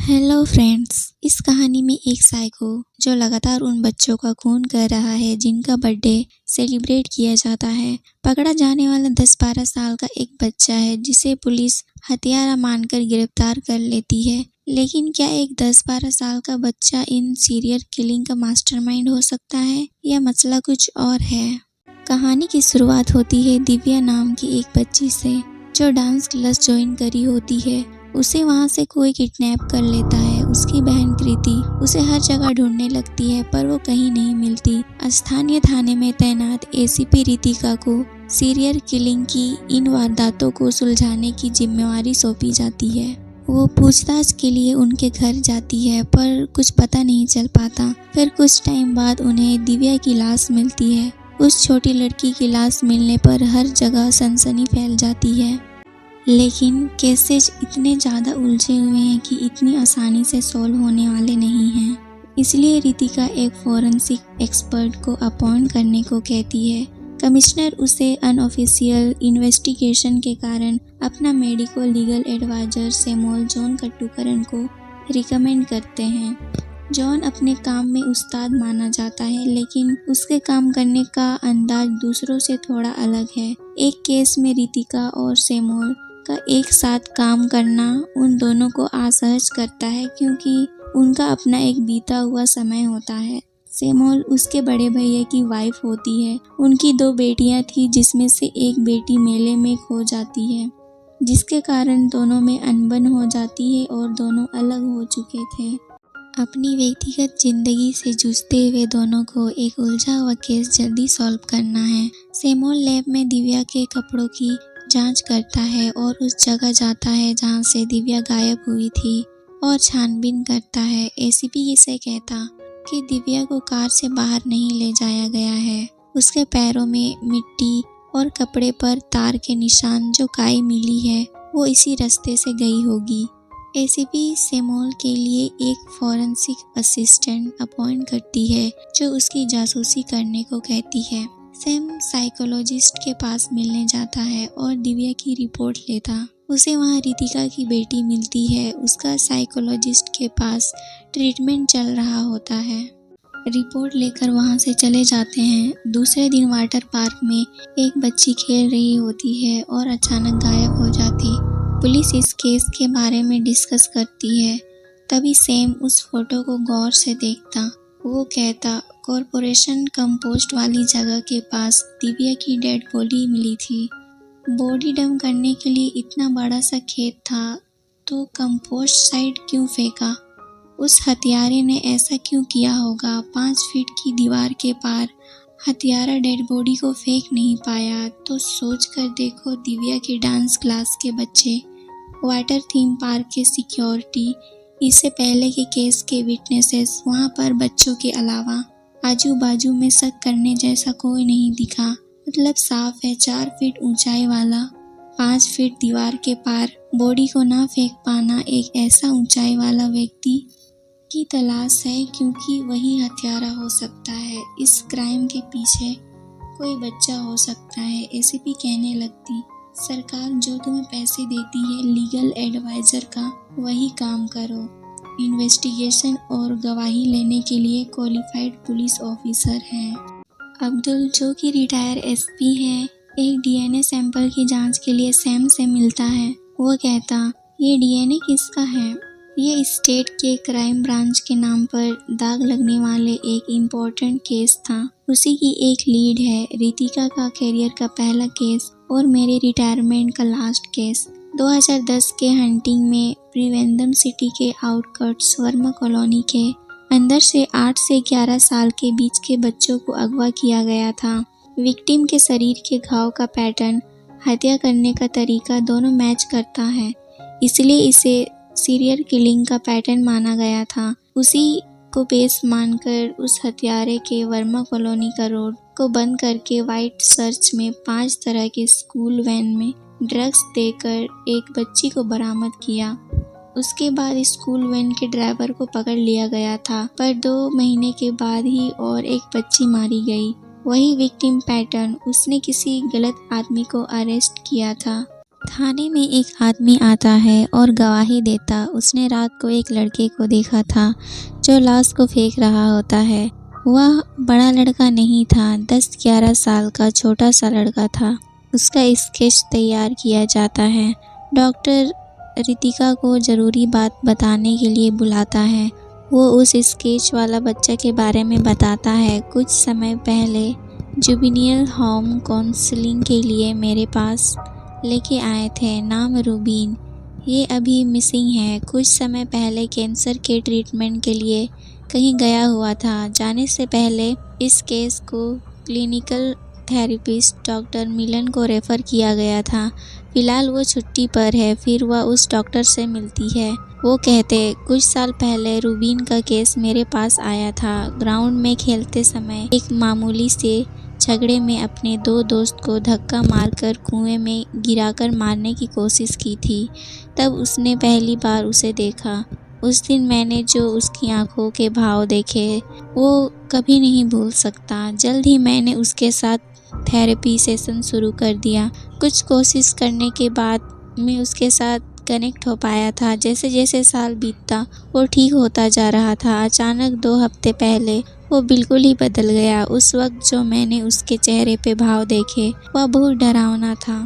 Hello friends. इस कहानी में एक साइको जो लगातार उन बच्चों का खून कर रहा है जिनका बर्थडे सेलिब्रेट किया जाता है, पकड़ा जाने वाला 10-12 साल का एक बच्चा है जिसे पुलिस हत्यारा मानकर गिरफ्तार कर लेती है। लेकिन क्या एक 10-12 साल का बच्चा इन सीरियल किलिंग का मास्टरमाइंड हो सकता है या मसला कुछ और है? कहानी की शुरुआत होती है दिव्या नाम की एक बच्ची से जो डांस क्लास ज्वाइन करी होती है। उसे वहाँ से कोई किडनैप कर लेता है। उसकी बहन कृति उसे हर जगह ढूंढने लगती है पर वो कहीं नहीं मिलती। स्थानीय थाने में तैनात एसीपी रितिका को सीरियल किलिंग की इन वारदातों को सुलझाने की जिम्मेवारी सौंपी जाती है। वो पूछताछ के लिए उनके घर जाती है पर कुछ पता नहीं चल पाता। फिर कुछ टाइम बाद उन्हें दिव्या की लाश मिलती है। उस छोटी लड़की की लाश मिलने पर हर जगह सनसनी फैल जाती है। लेकिन केसेज इतने ज़्यादा उलझे हुए हैं कि इतनी आसानी से सॉल्व होने वाले नहीं हैं। इसलिए रितिका एक फॉरेंसिक एक्सपर्ट को अपॉइंट करने को कहती है। कमिश्नर उसे अनऑफिशियल इन्वेस्टिगेशन के कारण अपना medico legal adviser Samuel John Kattukaran को रिकमेंड करते हैं। जॉन अपने काम में उस्ताद माना जाता है लेकिन उसके काम करने का अंदाज दूसरों से थोड़ा अलग है। एक केस में रितिका और सैमुअल का एक साथ काम करना उन दोनों को असहज करता है क्योंकि उनका अपना एक बीता हुआ समय होता है। सैमुअल उसके बड़े भैया की वाइफ होती है। उनकी 2 बेटियां थी जिसमें से एक बेटी मेले में खो जाती है, जिसके कारण दोनों में अनबन हो जाती है और दोनों अलग हो चुके थे। अपनी व्यक्तिगत जिंदगी से जूझते हुए दोनों को एक उलझा हुआ केस जल्दी सॉल्व करना है। सैमुअल लैब में दिव्या के कपड़ों की जांच करता है और उस जगह जाता है जहां से दिव्या गायब हुई थी और छानबीन करता है। एसीपी इसे कहता कि दिव्या को कार से बाहर नहीं ले जाया गया है। उसके पैरों में मिट्टी और कपड़े पर तार के निशान जो काई मिली है वो इसी रास्ते से गई होगी। एसीपी सैमुअल के लिए एक फॉरेंसिक असिस्टेंट अपॉइंट करती है जो उसकी जासूसी करने को कहती है। सैम साइकोलॉजिस्ट के पास मिलने जाता है और दिव्या की रिपोर्ट लेता। उसे वहाँ रितिका की बेटी मिलती है। उसका साइकोलॉजिस्ट के पास ट्रीटमेंट चल रहा होता है। रिपोर्ट लेकर वहाँ से चले जाते हैं। दूसरे दिन वाटर पार्क में एक बच्ची खेल रही होती है और अचानक गायब हो जाती। पुलिस इस केस के बारे में डिस्कस करती है। तभी सैम उस फोटो को गौर से देखता। वो कहता कॉरपोरेशन कंपोस्ट वाली जगह के पास दिव्या की डेड बॉडी मिली थी। बॉडी डंप करने के लिए इतना बड़ा सा खेत था तो कंपोस्ट साइड क्यों फेंका? उस हत्यारे ने ऐसा क्यों किया होगा? 5 फीट की दीवार के पार हत्यारा डेड बॉडी को फेंक नहीं पाया तो सोच कर देखो दिव्या के डांस क्लास के बच्चे, वाटर थीम पार्क के सिक्योरिटी, इससे पहले के केस के विटनेसेस, वहाँ पर बच्चों के अलावा आजू बाजू में शक करने जैसा कोई नहीं दिखा। मतलब साफ है 4 फीट ऊंचाई वाला 5 फीट दीवार के पार बॉडी को ना फेंक पाना एक ऐसा ऊंचाई वाला व्यक्ति की तलाश है क्योंकि वही हत्यारा हो सकता है। इस क्राइम के पीछे कोई बच्चा हो सकता है। एसीपी कहने लगती, सरकार जो तुम्हें पैसे देती है लीगल एडवाइजर का वही काम करो। इन्वेस्टिगेशन और गवाही लेने के लिए क्वालिफाइड पुलिस ऑफिसर हैं। अब्दुल जो कि रिटायर एसपी है, एक डीएनए सैंपल की जांच के लिए सैम से मिलता है। वो कहता, ये डीएनए किसका है? ये स्टेट के क्राइम ब्रांच के नाम पर दाग लगने वाले एक इम्पोर्टेंट केस था। उसी की एक लीड है। रितिका का करियर का पहला केस और मेरे रिटायरमेंट का लास्ट केस। 2010 के हंटिंग में त्रिवेंद्रम सिटी के आउटकट्स वर्मा कॉलोनी के अंदर से 8 से 11 साल के बीच के बच्चों को अगवा किया गया था। विक्टिम के शरीर के घाव का पैटर्न, हत्या करने का तरीका दोनों मैच करता है, इसलिए इसे सीरियल किलिंग का पैटर्न माना गया था। उसी को बेस मानकर उस हत्यारे के वर्मा कॉलोनी का रोड को बंद करके वाइट सर्च में 5 तरह के स्कूल वैन में ड्रग्स देकर एक बच्ची को बरामद किया। उसके बाद स्कूल वैन के ड्राइवर को पकड़ लिया गया था पर 2 महीने के बाद ही और एक बच्ची मारी गई। वही विक्टिम पैटर्न, उसने किसी गलत आदमी को अरेस्ट किया था। थाने में एक आदमी आता है और गवाही देता। उसने रात को एक लड़के को देखा था जो लाश को फेंक रहा होता है। वह बड़ा लड़का नहीं था, 10-11 साल का छोटा सा लड़का था। उसका स्केच तैयार किया जाता है। डॉक्टर रितिका को ज़रूरी बात बताने के लिए बुलाता है। वो उस स्केच वाला बच्चा के बारे में बताता है। कुछ समय पहले जुवेनियल होम काउंसलिंग के लिए मेरे पास लेके आए थे, नाम रूबीन। ये अभी मिसिंग है। कुछ समय पहले कैंसर के ट्रीटमेंट के लिए कहीं गया हुआ था। जाने से पहले इस केस को क्लिनिकल थेरेपिस्ट डॉक्टर मिलन को रेफ़र किया गया था। फ़िलहाल वो छुट्टी पर है। फिर वह उस डॉक्टर से मिलती है। वो कहते, कुछ साल पहले रूबीन का केस मेरे पास आया था। ग्राउंड में खेलते समय एक मामूली से झगड़े में अपने 2 दोस्त को धक्का मारकर कुएं में गिराकर मारने की कोशिश की थी। तब उसने पहली बार उसे देखा। उस दिन मैंने जो उसकी आंखों के भाव देखे वो कभी नहीं भूल सकता। जल्द ही मैंने उसके साथ थेरेपी सेशन शुरू कर दिया। कुछ कोशिश करने के बाद मैं उसके साथ कनेक्ट हो पाया था। जैसे जैसे साल बीतता वो ठीक होता जा रहा था। अचानक 2 हफ्ते पहले वो बिल्कुल ही बदल गया। उस वक्त जो मैंने उसके चेहरे पे भाव देखे वह बहुत डरावना था।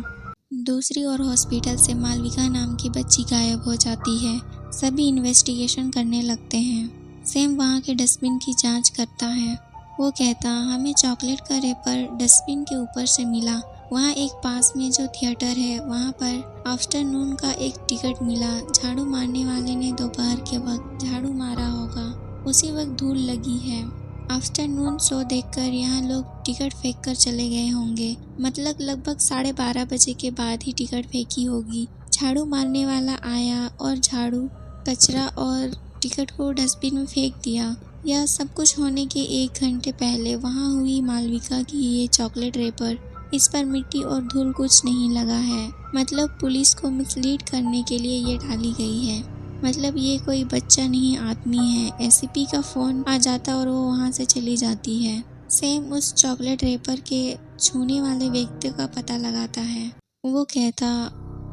दूसरी ओर हॉस्पिटल से मालविका नाम की बच्ची गायब हो जाती है। सभी इन्वेस्टिगेशन करने लगते हैं। सैम वहाँ के डस्टबिन की जांच करता है। वो कहता, हमें चॉकलेट का रैपर डस्टबिन के ऊपर से मिला। वहाँ एक पास में जो थिएटर है वहाँ पर आफ्टरनून का एक टिकट मिला। झाड़ू मारने वाले ने दोपहर के वक्त झाड़ू मारा होगा। उसी वक्त धूल लगी है। आफ्टरनून शो देखकर यहाँ लोग टिकट फेंक कर चले गए होंगे। मतलब लगभग 12:30 बजे के बाद ही टिकट फेंकी होगी। झाड़ू मारने वाला आया और झाड़ू, कचरा और टिकट को डस्टबिन में फेंक दिया। यह सब कुछ होने के 1 घंटे पहले वहाँ हुई मालविका की ये चॉकलेट रैपर, इस पर मिट्टी और धूल कुछ नहीं लगा है। मतलब पुलिस को मिसलीड करने के लिए ये डाली गई है। मतलब ये कोई बच्चा नहीं आदमी है। एसीपी का फ़ोन आ जाता और वो वहाँ से चली जाती है। सैम उस चॉकलेट रैपर के छूने वाले व्यक्ति का पता लगाता है। वो कहता,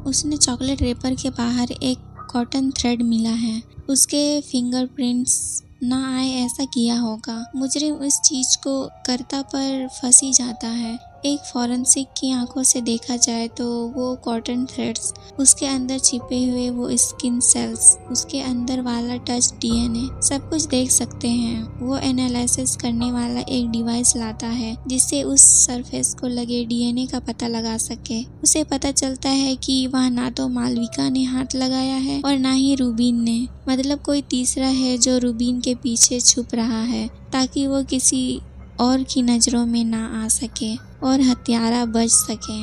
उसने चॉकलेट रैपर के बाहर एक कॉटन थ्रेड मिला है। उसके फिंगरप्रिंट्स ना आए ऐसा किया होगा। मुजरिम उस चीज़ को करता पर फंस ही जाता है। एक फॉरेंसिक की आंखों से देखा जाए तो वो कॉटन थ्रेड्स, उसके अंदर छिपे हुए वो स्किन सेल्स, उसके अंदर वाला टच डीएनए सब कुछ देख सकते हैं। वो एनालिसिस करने वाला एक डिवाइस लाता है जिससे उस सरफेस को लगे डीएनए का पता लगा सके। उसे पता चलता है कि वह ना तो मालविका ने हाथ लगाया है और ना ही रूबीन ने। मतलब कोई तीसरा है जो रूबीन के पीछे छुप रहा है ताकि वो किसी और की नज़रों में ना आ सके और हत्यारा बच सके।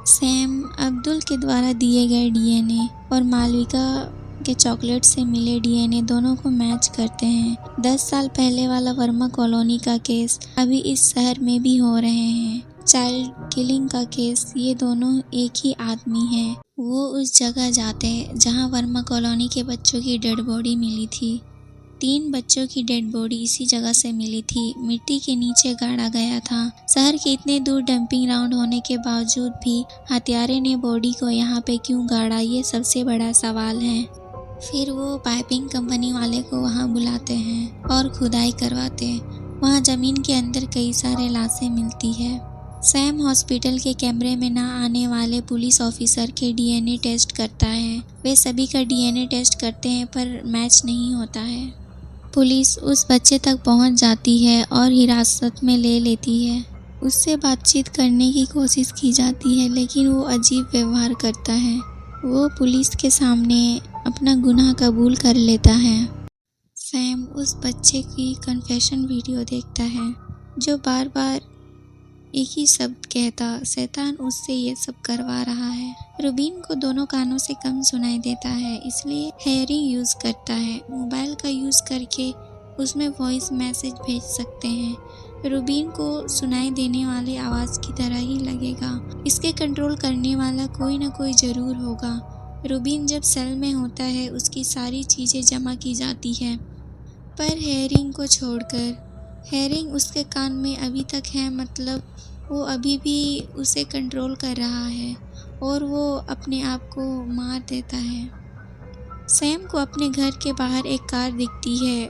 सैम अब्दुल के द्वारा दिए गए डीएनए और मालविका के चॉकलेट से मिले डीएनए दोनों को मैच करते हैं। 10 साल पहले वाला वर्मा कॉलोनी का केस अभी इस शहर में भी हो रहे हैं। चाइल्ड किलिंग का केस, ये दोनों एक ही आदमी हैं। वो उस जगह जाते जहां वर्मा कॉलोनी के बच्चों की डेड बॉडी मिली थी। 3 बच्चों की डेड बॉडी इसी जगह से मिली थी। मिट्टी के नीचे गाड़ा गया था। शहर के इतने दूर डंपिंग ग्राउंड होने के बावजूद भी हत्यारे ने बॉडी को यहाँ पे क्यों गाड़ा, ये सबसे बड़ा सवाल है। फिर वो पाइपिंग कंपनी वाले को वहाँ बुलाते हैं और खुदाई करवाते। वहाँ ज़मीन के अंदर कई सारे लाशें मिलती है। सैम हॉस्पिटल के कैमरे में ना आने वाले पुलिस ऑफिसर के डीएनए टेस्ट करता है। वे सभी का डीएनए टेस्ट करते हैं पर मैच नहीं होता है। पुलिस उस बच्चे तक पहुंच जाती है और हिरासत में ले लेती है। उससे बातचीत करने की कोशिश की जाती है लेकिन वो अजीब व्यवहार करता है। वो पुलिस के सामने अपना गुनाह कबूल कर लेता है। सैम उस बच्चे की कन्फेशन वीडियो देखता है जो बार बार एक ही शब्द कहता, शैतान उससे ये सब करवा रहा है। रूबीन को दोनों कानों से कम सुनाई देता है इसलिए हेयरिंग यूज़ करता है। मोबाइल का यूज़ करके उसमें वॉइस मैसेज भेज सकते हैं। रूबीन को सुनाई देने वाले आवाज़ की तरह ही लगेगा। इसके कंट्रोल करने वाला कोई ना कोई ज़रूर होगा। रूबीन जब सेल में होता है उसकी सारी चीज़ें जमा की जाती है पर हेयरिंग को छोड़कर। हेयरिंग उसके कान में अभी तक है, मतलब वो अभी भी उसे कंट्रोल कर रहा है और वो अपने आप को मार देता है। सैम को अपने घर के बाहर एक कार दिखती है।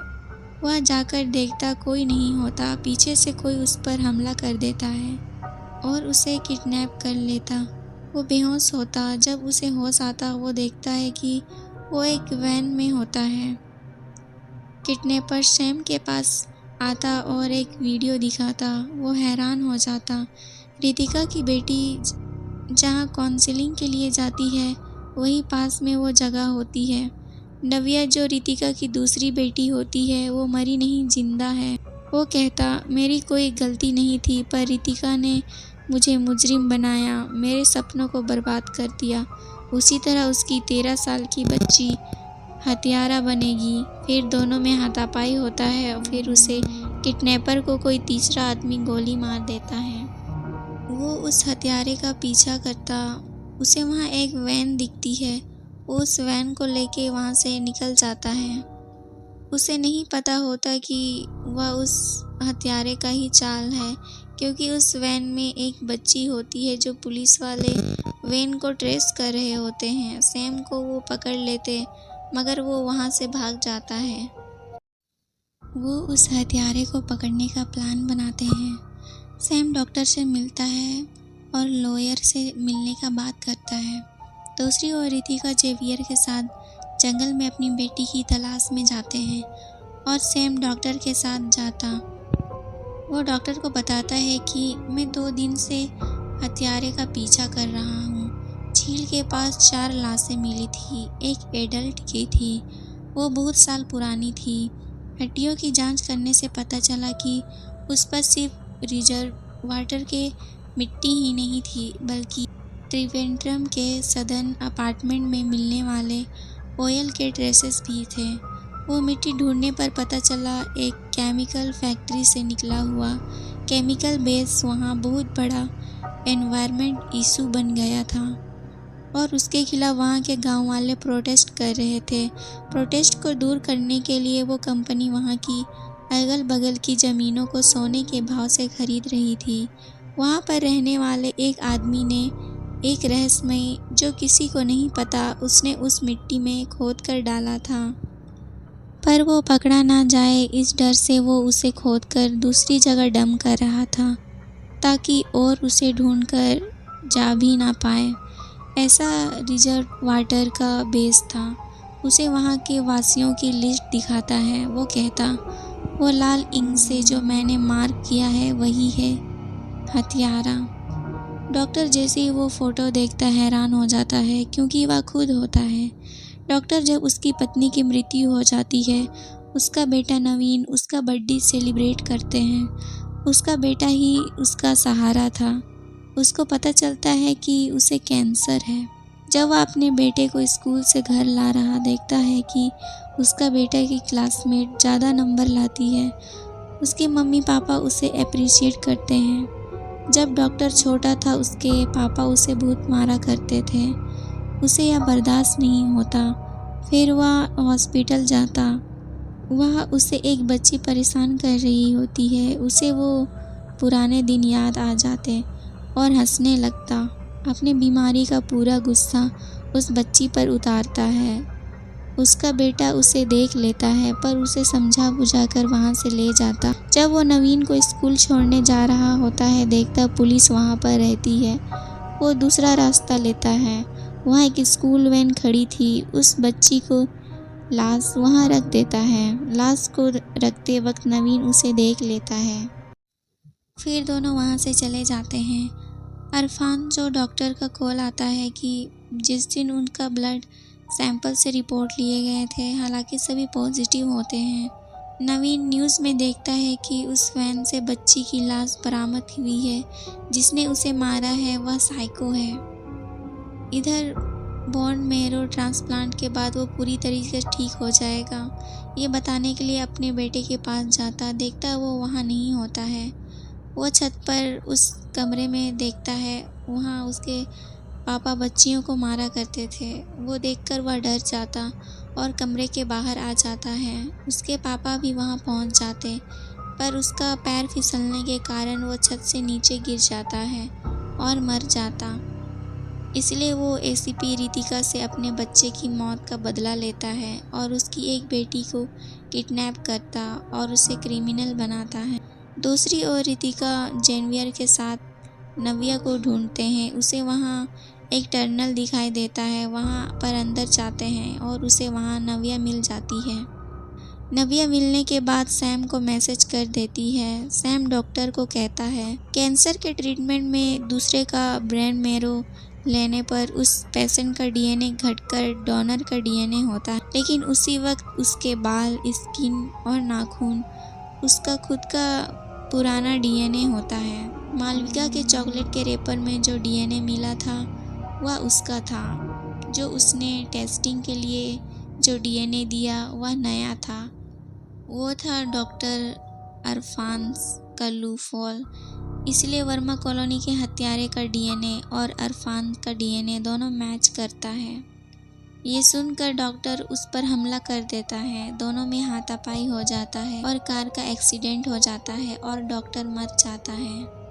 वह जाकर देखता कोई नहीं होता। पीछे से कोई उस पर हमला कर देता है और उसे किडनैप कर लेता। वो बेहोश होता। जब उसे होश आता वो देखता है कि वो एक वैन में होता है। किडनैपर सैम के पास आता और एक वीडियो दिखाता। वो हैरान हो जाता। रितिका की बेटी जहाँ काउंसलिंग के लिए जाती है वही पास में वो जगह होती है। नव्या जो रितिका की दूसरी बेटी होती है वो मरी नहीं, जिंदा है। वो कहता मेरी कोई गलती नहीं थी, पर रितिका ने मुझे मुजरिम बनाया, मेरे सपनों को बर्बाद कर दिया। उसी तरह उसकी 13 साल की बच्ची हत्यारा बनेगी। फिर दोनों में हाथापाई होता है और फिर उसे किडनैपर को कोई तीसरा आदमी गोली मार देता है। वो उस हत्यारे का पीछा करता। उसे वहाँ एक वैन दिखती है। वो उस वैन को लेके वहाँ से निकल जाता है। उसे नहीं पता होता कि वह उस हत्यारे का ही चाल है, क्योंकि उस वैन में एक बच्ची होती है जो पुलिस वाले वैन को ट्रेस कर रहे होते हैं। सैम को वो पकड़ लेते, मगर वो वहाँ से भाग जाता है। वो उस हत्यारे को पकड़ने का प्लान बनाते हैं। सैम डॉक्टर से मिलता है और लॉयर से मिलने का बात करता है। दूसरी ओर रितिका जेवियर के साथ जंगल में अपनी बेटी की तलाश में जाते हैं और सैम डॉक्टर के साथ जाता। वो डॉक्टर को बताता है कि मैं 2 दिन से हत्यारे का पीछा कर रहा हूँ। झील के पास 4 लाशें मिली थी, एक एडल्ट की थी, वो बहुत साल पुरानी थी। हड्डियों की जांच करने से पता चला कि उस पर सिर्फ रिजर्व वाटर के मिट्टी ही नहीं थी, बल्कि त्रिवेंद्रम के सदन अपार्टमेंट में मिलने वाले ऑयल के ट्रेसेस भी थे। वो मिट्टी ढूंढने पर पता चला एक केमिकल फैक्ट्री से निकला हुआ केमिकल बेस वहाँ बहुत बड़ा एनवायरनमेंट इशू बन गया था और उसके खिलाफ वहाँ के गांव वाले प्रोटेस्ट कर रहे थे। प्रोटेस्ट को दूर करने के लिए वो कंपनी वहाँ की अगल बगल की ज़मीनों को सोने के भाव से खरीद रही थी। वहाँ पर रहने वाले एक आदमी ने एक रहस्यमय, जो किसी को नहीं पता, उसने उस मिट्टी में खोद कर डाला था। पर वो पकड़ा ना जाए इस डर से वो उसे खोदकर दूसरी जगह डंप कर रहा था, ताकि और उसे ढूंढकर जा भी ना पाए। ऐसा रिजर्व वाटर का बेस था। उसे वहाँ के वासियों की लिस्ट दिखाता है। वो कहता वो लाल इंक से जो मैंने मार्क किया है वही है हत्यारा। डॉक्टर जैसे ही वो फ़ोटो देखता हैरान हो जाता है, क्योंकि वह खुद होता है। डॉक्टर जब उसकी पत्नी की मृत्यु हो जाती है, उसका बेटा नवीन उसका बर्थडे सेलिब्रेट करते हैं। उसका बेटा ही उसका सहारा था। उसको पता चलता है कि उसे कैंसर है। जब वह अपने बेटे को स्कूल से घर ला रहा देखता है कि उसका बेटा की क्लासमेट ज़्यादा नंबर लाती है, उसके मम्मी पापा उसे अप्रिशिएट करते हैं। जब डॉक्टर छोटा था उसके पापा उसे बहुत मारा करते थे। उसे यह बर्दाश्त नहीं होता। फिर वह हॉस्पिटल जाता। वह उसे एक बच्ची परेशान कर रही होती है। उसे वो पुराने दिन याद आ जाते और हंसने लगता। अपनी बीमारी का पूरा गुस्सा उस बच्ची पर उतारता है। उसका बेटा उसे देख लेता है, पर उसे समझा बुझा कर वहाँ से ले जाता। जब वो नवीन को स्कूल छोड़ने जा रहा होता है, देखता पुलिस वहाँ पर रहती है। वो दूसरा रास्ता लेता है। वहाँ एक स्कूल वैन खड़ी थी। उस बच्ची को लाश वहाँ रख देता है। लाश को रखते वक्त नवीन उसे देख लेता है। फिर दोनों वहाँ से चले जाते हैं। अरफान जो डॉक्टर का कॉल आता है कि जिस दिन उनका ब्लड सैंपल से रिपोर्ट लिए गए थे, हालांकि सभी पॉजिटिव होते हैं। नवीन न्यूज़ में देखता है कि उस वैन से बच्ची की लाश बरामद हुई है। जिसने उसे मारा है वह साइको है। इधर बोन मैरो ट्रांसप्लांट के बाद वो पूरी तरीके से ठीक हो जाएगा, ये बताने के लिए अपने बेटे के पास जाता। देखता वो वहाँ नहीं होता है। वो छत पर उस कमरे में देखता है, वहाँ उसके पापा बच्चियों को मारा करते थे। वो देखकर वह डर जाता और कमरे के बाहर आ जाता है। उसके पापा भी वहाँ पहुँच जाते, पर उसका पैर फिसलने के कारण वो छत से नीचे गिर जाता है और मर जाता। इसलिए वो एसीपी रितिका से अपने बच्चे की मौत का बदला लेता है और उसकी एक बेटी को किडनैप करता और उसे क्रिमिनल बनाता है। दूसरी ओर रितिका जेनवियर के साथ नव्या को ढूंढते हैं। उसे वहाँ एक टनल दिखाई देता है, वहाँ पर अंदर जाते हैं और उसे वहाँ नव्या मिल जाती है। नव्या मिलने के बाद सैम को मैसेज कर देती है। सैम डॉक्टर को कहता है कैंसर के ट्रीटमेंट में दूसरे का ब्रेन मैरो लेने पर उस पेशेंट का डीएनए घटकर डोनर का डीएनए होता है, लेकिन उसी वक्त उसके बाल, स्किन और नाखून उसका खुद का पुराना डीएनए होता है। मालविका के चॉकलेट के रेपर में जो डीएनए मिला था वह उसका था। जो उसने टेस्टिंग के लिए जो डीएनए दिया वह नया था। वो था डॉक्टर अरफान का लूफॉल। इसलिए वर्मा कॉलोनी के हत्यारे का डीएनए और अरफान का डीएनए दोनों मैच करता है। ये सुनकर डॉक्टर उस पर हमला कर देता है। दोनों में हाथापाई हो जाता है और कार का एक्सीडेंट हो जाता है और डॉक्टर मर जाता है।